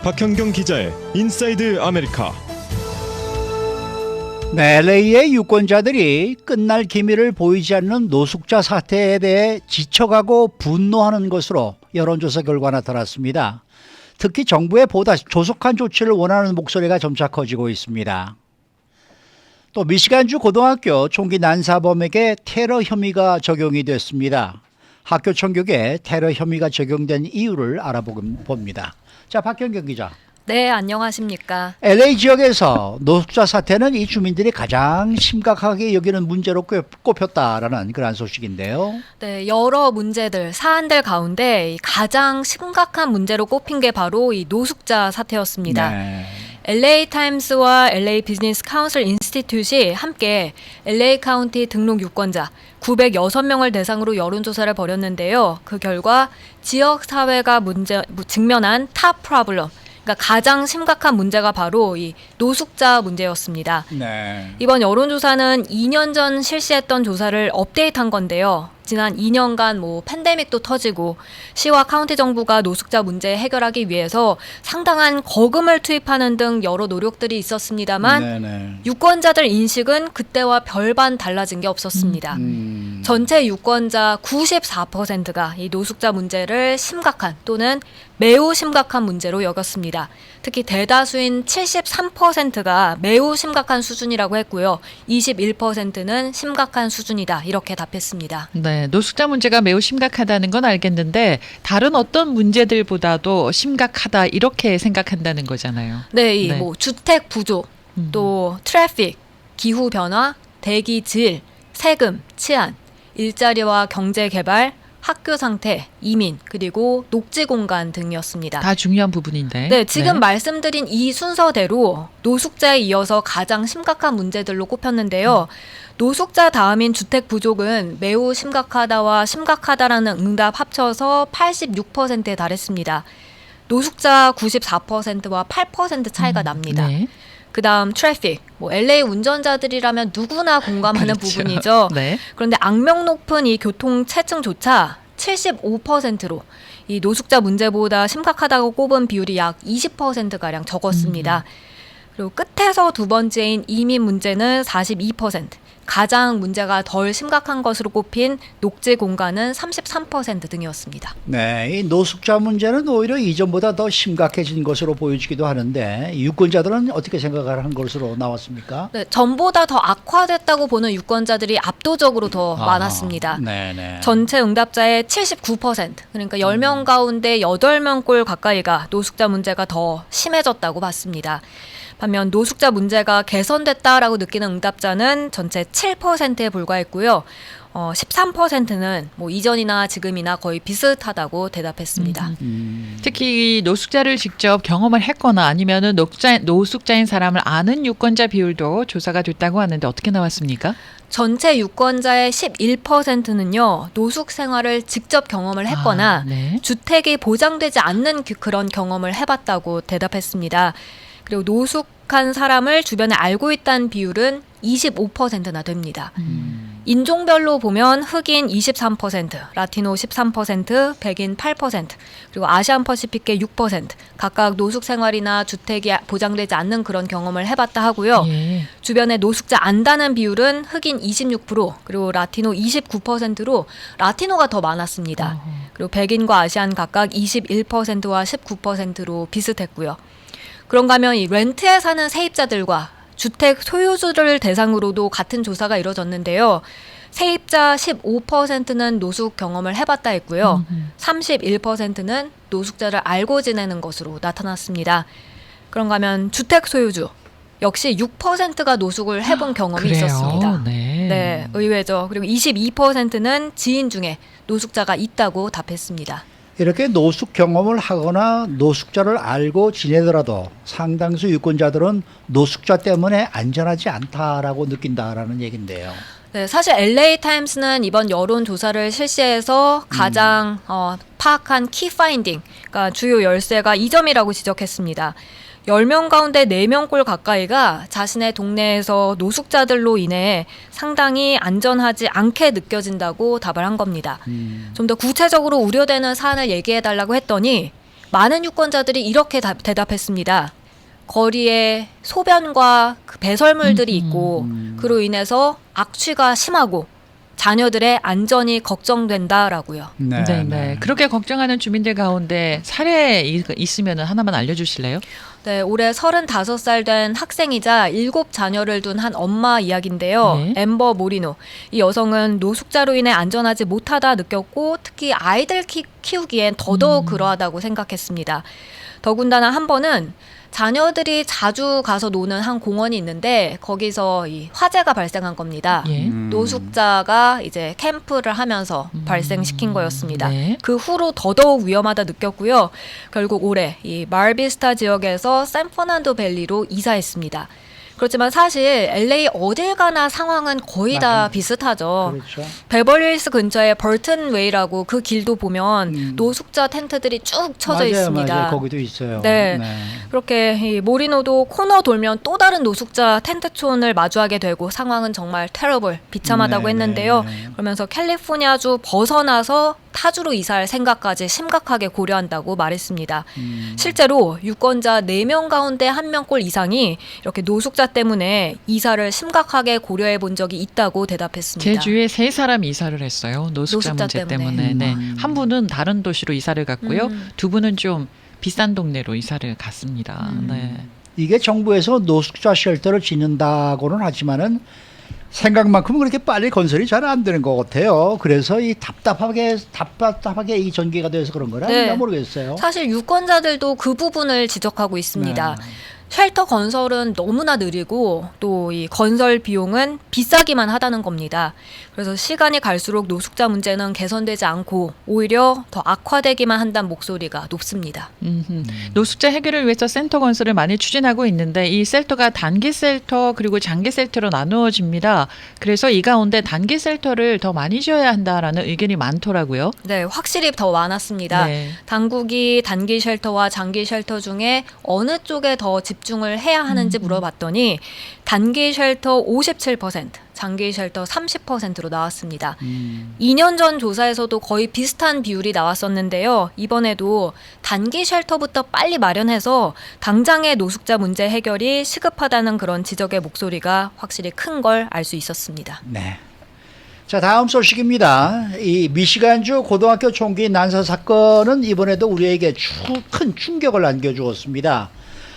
박현경 기자의 인사이드 아메리카. 네, LA의 유권자들이 끝날 기미를 보이지 않는 노숙자 사태에 대해 지쳐가고 분노하는 것으로 여론조사 결과 나타났습니다. 특히 정부의 보다 조속한 조치를 원하는 목소리가 점차 커지고 있습니다. 또 미시간주 고등학교 총기 난사범에게 테러 혐의가 적용이 됐습니다. 학교 총격에 테러 혐의가 적용된 이유를 알아봅니다. 자, 박현경 기자. 네, 안녕하십니까. LA 지역에서 노숙자 사태는 이 주민들이 가장 심각하게 여기는 문제로 꼽혔다라는 그런 소식인데요. 네, 여러 문제들, 사안들 가운데 가장 심각한 문제로 꼽힌 게 바로 이 노숙자 사태였습니다. 네. LA 타임스와 LA 비즈니스 카운슬 인스티튜트이 함께 LA 카운티 등록 유권자 906명을 대상으로 여론조사를 벌였는데요. 그 결과 지역 사회가 직면한 탑 프로블럼, 그러니까 가장 심각한 문제가 바로 이 노숙자 문제였습니다. 네. 이번 여론조사는 2년 전 실시했던 조사를 업데이트한 건데요. 지난 2년간 팬데믹도 터지고 시와 카운티 정부가 노숙자 문제 해결하기 위해서 상당한 거금을 투입하는 등 여러 노력들이 있었습니다만 네네. 유권자들 인식은 그때와 별반 달라진 게 없었습니다. 전체 유권자 94%가 이 노숙자 문제를 심각한 또는 매우 심각한 문제로 여겼습니다. 특히 대다수인 73%가 매우 심각한 수준이라고 했고요. 21%는 심각한 수준이다 이렇게 답했습니다. 네, 노숙자 문제가 매우 심각하다는 건 알겠는데 다른 어떤 문제들보다도 심각하다 이렇게 생각한다는 거잖아요. 네, 네. 주택 부족, 또 트래픽, 기후 변화, 대기 질, 세금, 치안, 일자리와 경제 개발, 학교 상태, 이민, 그리고 녹지 공간 등이었습니다. 다 중요한 부분인데. 네, 지금 말씀드린 이 순서대로 노숙자에 이어서 가장 심각한 문제들로 꼽혔는데요. 노숙자 다음인 주택 부족은 매우 심각하다와 심각하다라는 응답 합쳐서 86%에 달했습니다. 노숙자 94%와 8% 차이가 납니다. 네. 그다음 트래픽, LA 운전자들이라면 누구나 공감하는 그렇죠. 부분이죠. 네. 그런데 악명 높은 이 교통체증조차 75%로 이 노숙자 문제보다 심각하다고 꼽은 비율이 약 20%가량 적었습니다. 그리고 끝에서 두 번째인 이민 문제는 42%, 가장 문제가 덜 심각한 것으로 꼽힌 녹지 공간은 33% 등이었습니다. 네, 이 노숙자 문제는 오히려 이전보다 더 심각해진 것으로 보여지기도 하는데 유권자들은 어떻게 생각을 한 것으로 나왔습니까? 네, 전보다 더 악화됐다고 보는 유권자들이 압도적으로 더 많았습니다. 네네. 전체 응답자의 79%, 그러니까 10명 가운데 8명꼴 가까이가 노숙자 문제가 더 심해졌다고 봤습니다. 반면 노숙자 문제가 개선됐다라고 느끼는 응답자는 전체 7%에 불과했고요. 13%는 이전이나 지금이나 거의 비슷하다고 대답했습니다. 특히 이 노숙자를 직접 경험을 했거나 아니면은 노숙자인 사람을 아는 유권자 비율도 조사가 됐다고 하는데 어떻게 나왔습니까? 전체 유권자의 11%는요. 노숙 생활을 직접 경험을 했거나 네. 주택이 보장되지 않는 그런 경험을 해봤다고 대답했습니다. 그리고 노숙한 사람을 주변에 알고 있다는 비율은 25%나 됩니다. 인종별로 보면 흑인 23%, 라티노 13%, 백인 8%, 그리고 아시안 퍼시픽계 6% 각각 노숙 생활이나 주택이 보장되지 않는 그런 경험을 해봤다 하고요. 예. 주변에 노숙자 안다는 비율은 흑인 26%, 그리고 라티노 29%로 라티노가 더 많았습니다. 그리고 백인과 아시안 각각 21%와 19%로 비슷했고요. 그런가 하면 이 렌트에 사는 세입자들과 주택 소유주를 대상으로도 같은 조사가 이뤄졌는데요. 세입자 15%는 노숙 경험을 해봤다 했고요. 31%는 노숙자를 알고 지내는 것으로 나타났습니다. 그런가 하면 주택 소유주 역시 6%가 노숙을 해본 경험이 그래요? 있었습니다. 네. 네, 의외죠. 그리고 22%는 지인 중에 노숙자가 있다고 답했습니다. 이렇게 노숙 경험을 하거나 노숙자를 알고 지내더라도 상당수 유권자들은 노숙자 때문에 안전하지 않다라고 느낀다라는 얘기인데요. 네, 사실 LA 타임스는 이번 여론 조사를 실시해서 가장 파악한 키 파인딩, 그러니까 주요 열쇠가 이 점이라고 지적했습니다. 10명 가운데 4명꼴 가까이가 자신의 동네에서 노숙자들로 인해 상당히 안전하지 않게 느껴진다고 답을 한 겁니다. 좀 더 구체적으로 우려되는 사안을 얘기해달라고 했더니 많은 유권자들이 이렇게 대답했습니다. 거리에 소변과 그 배설물들이 있고 그로 인해서 악취가 심하고 자녀들의 안전이 걱정된다라고요. 네. 그렇게 걱정하는 주민들 가운데 사례 있으면 하나만 알려주실래요? 네, 올해 35살 된 학생이자 7자녀를 둔 한 엄마 이야기인데요. 네. 엠버 모리노. 이 여성은 노숙자로 인해 안전하지 못하다 느꼈고 특히 아이들 키우기엔 더더욱 그러하다고 생각했습니다. 더군다나 한 번은 자녀들이 자주 가서 노는 한 공원이 있는데 거기서 이 화재가 발생한 겁니다. 예. 노숙자가 이제 캠프를 하면서 발생시킨 거였습니다. 네. 그 후로 더더욱 위험하다 느꼈고요. 결국 올해 이 말비스타 지역에서 샌퍼난도 밸리로 이사했습니다. 그렇지만 사실 LA 어딜 가나 상황은 거의 다 맞아요. 비슷하죠. 그렇죠. 베벌리힐스 근처에 벌튼 웨이라고 그 길도 보면 노숙자 텐트들이 쭉 쳐져 있습니다. 맞아요. 거기도 있어요. 네. 그렇게 이 모리노도 코너 돌면 또 다른 노숙자 텐트촌을 마주하게 되고 상황은 정말 테러블, 비참하다고 네, 했는데요. 네. 그러면서 캘리포니아주 벗어나서 타주로 이사할 생각까지 심각하게 고려한다고 말했습니다. 실제로 유권자 4명 가운데 1명꼴 이상이 이렇게 노숙자 때문에 이사를 심각하게 고려해 본 적이 있다고 대답했습니다. 제 주위에 3사람이 이사를 했어요. 노숙자 문제 노숙자 때문에. 네. 한 분은 다른 도시로 이사를 갔고요. 두 분은 좀 비싼 동네로 이사를 갔습니다. 네. 이게 정부에서 노숙자 쉘터를 짓는다고는 하지만은 생각만큼은 그렇게 빨리 건설이 잘 안 되는 것 같아요. 그래서 이 답답하게 이 전개가 돼서 그런 거라 네. 모르겠어요. 사실 유권자들도 그 부분을 지적하고 있습니다. 네. 쉘터 건설은 너무나 느리고 또 이 건설 비용은 비싸기만 하다는 겁니다. 그래서 시간이 갈수록 노숙자 문제는 개선되지 않고 오히려 더 악화되기만 한다는 목소리가 높습니다. 노숙자 해결을 위해서 센터 건설을 많이 추진하고 있는데 이 셀터가 단기 셀터 그리고 장기 셀터로 나누어집니다. 그래서 이 가운데 단기 셀터를 더 많이 지어야 한다라는 의견이 많더라고요. 네, 확실히 더 많았습니다. 네. 당국이 단기 쉘터와 장기 쉘터 중에 어느 쪽에 더 집중을 해야 하는지 물어봤더니 단기 쉘터 57%, 장기 쉘터 30%로 나왔습니다. 2년 전 조사에서도 거의 비슷한 비율이 나왔었는데요. 이번에도 단기 쉘터부터 빨리 마련해서 당장의 노숙자 문제 해결이 시급하다는 그런 지적의 목소리가 확실히 큰 걸 알 수 있었습니다. 네. 자, 다음 소식입니다. 이 미시간주 고등학교 총기 난사 사건은 이번에도 우리에게 큰 충격을 안겨주었습니다.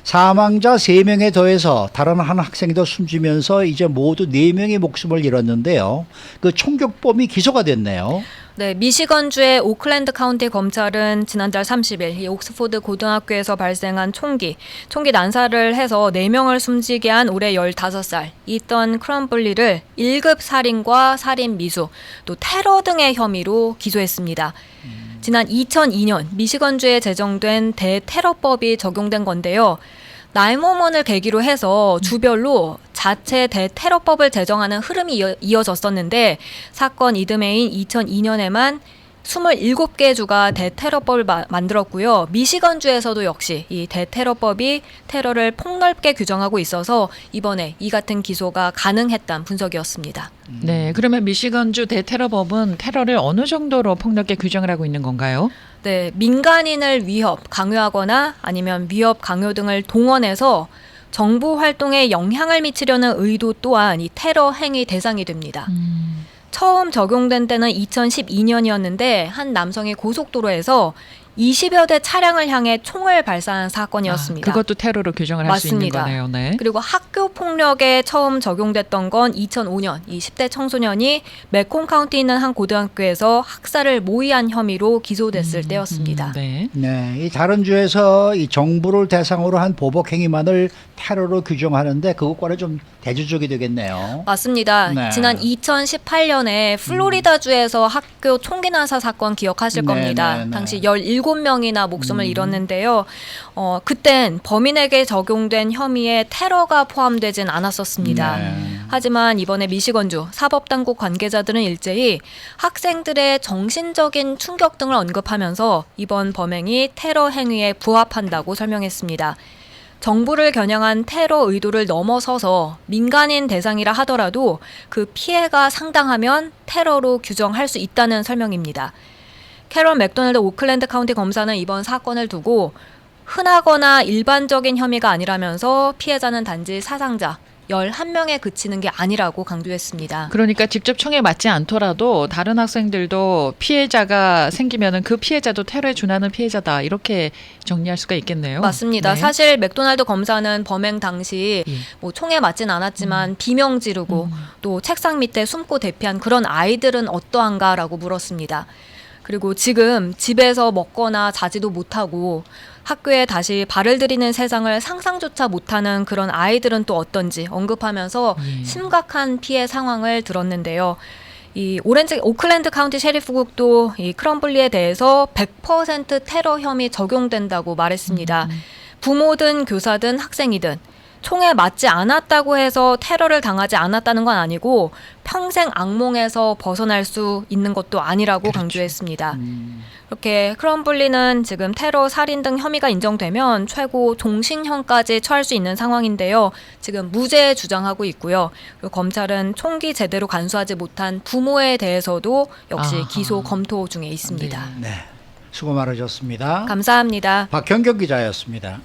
사망자 3명에 더해서 다른 한 학생이 더 숨지면서 이제 모두 4명의 목숨을 잃었는데요. 그 총격범이 기소가 됐네요. 네, 미시건주의 오클랜드 카운티 검찰은 지난달 30일 이 옥스포드 고등학교에서 발생한 총기 난사를 해서 4명을 숨지게 한 올해 15살 이던 크럼블리를 1급 살인과 살인 미수, 또 테러 등의 혐의로 기소했습니다. 지난 2002년 미시건주에 제정된 대테러법이 적용된 건데요. 911을 계기로 해서 주별로 자체 대테러법을 제정하는 흐름이 이어졌었는데 사건 이듬해인 2002년에만 27개 주가 대테러법을 만들었고요. 미시건주에서도 역시 이 대테러법이 테러를 폭넓게 규정하고 있어서 이번에 이 같은 기소가 가능했다는 분석이었습니다. 네, 그러면 미시건주 대테러법은 테러를 어느 정도로 폭넓게 규정을 하고 있는 건가요? 네, 민간인을 위협, 강요하거나 아니면 위협, 강요 등을 동원해서 정부 활동에 영향을 미치려는 의도 또한 이 테러 행위 대상이 됩니다. 처음 적용된 때는 2012년이었는데 한 남성이 고속도로에서 20여 대 차량을 향해 총을 발사한 사건이었습니다. 그것도 테러로 규정을 할 수 있는 맞습니다. 거네요. 네. 그리고 학교 폭력에 처음 적용됐던 건 2005년 이 10대 청소년이 메콩 카운티에 있는 한 고등학교에서 학살을 모의한 혐의로 기소됐을 때였습니다. 네. 네, 이 다른 주에서 이 정부를 대상으로 한 보복 행위만을 테러로 규정하는데 그것과는 좀 대조적이 되겠네요. 맞습니다. 네. 지난 2018년에 플로리다주에서 학교 총기 난사 사건 기억하실 네, 겁니다. 네, 네. 당시 17명이나 목숨을 잃었는데요. 그땐 범인에게 적용된 혐의에 테러가 포함되진 않았었습니다. 네. 하지만 이번에 미시건주 사법당국 관계자들은 일제히 학생들의 정신적인 충격 등을 언급하면서 이번 범행이 테러 행위에 부합한다고 설명했습니다. 정부를 겨냥한 테러 의도를 넘어서서 민간인 대상이라 하더라도 그 피해가 상당하면 테러로 규정할 수 있다는 설명입니다. 캐럴 맥도날드 오클랜드 카운티 검사는 이번 사건을 두고 흔하거나 일반적인 혐의가 아니라면서 피해자는 단지 사상자 11명에 그치는 게 아니라고 강조했습니다. 그러니까 직접 총에 맞지 않더라도 다른 학생들도 피해자가 생기면은 그 피해자도 테러에 준하는 피해자다 이렇게 정리할 수가 있겠네요. 맞습니다. 네. 사실 맥도날드 검사는 범행 당시 예. 뭐 총에 맞진 않았지만 비명 지르고 또 책상 밑에 숨고 대피한 그런 아이들은 어떠한가라고 물었습니다. 그리고 지금 집에서 먹거나 자지도 못하고 학교에 다시 발을 들이는 세상을 상상조차 못하는 그런 아이들은 또 어떤지 언급하면서 심각한 피해 상황을 들었는데요. 이 오클랜드 카운티 셰리프국도 이 크럼블리에 대해서 100% 테러 혐의 적용된다고 말했습니다. 부모든 교사든 학생이든 총에 맞지 않았다고 해서 테러를 당하지 않았다는 건 아니고 평생 악몽에서 벗어날 수 있는 것도 아니라고 강조했습니다. 이렇게 크럼블리는 지금 테러, 살인 등 혐의가 인정되면 최고 종신형까지 처할 수 있는 상황인데요. 지금 무죄 주장하고 있고요. 그리고 검찰은 총기 제대로 간수하지 못한 부모에 대해서도 역시 아하. 기소 검토 중에 있습니다. 네, 수고 많으셨습니다. 감사합니다. 박현경 기자였습니다.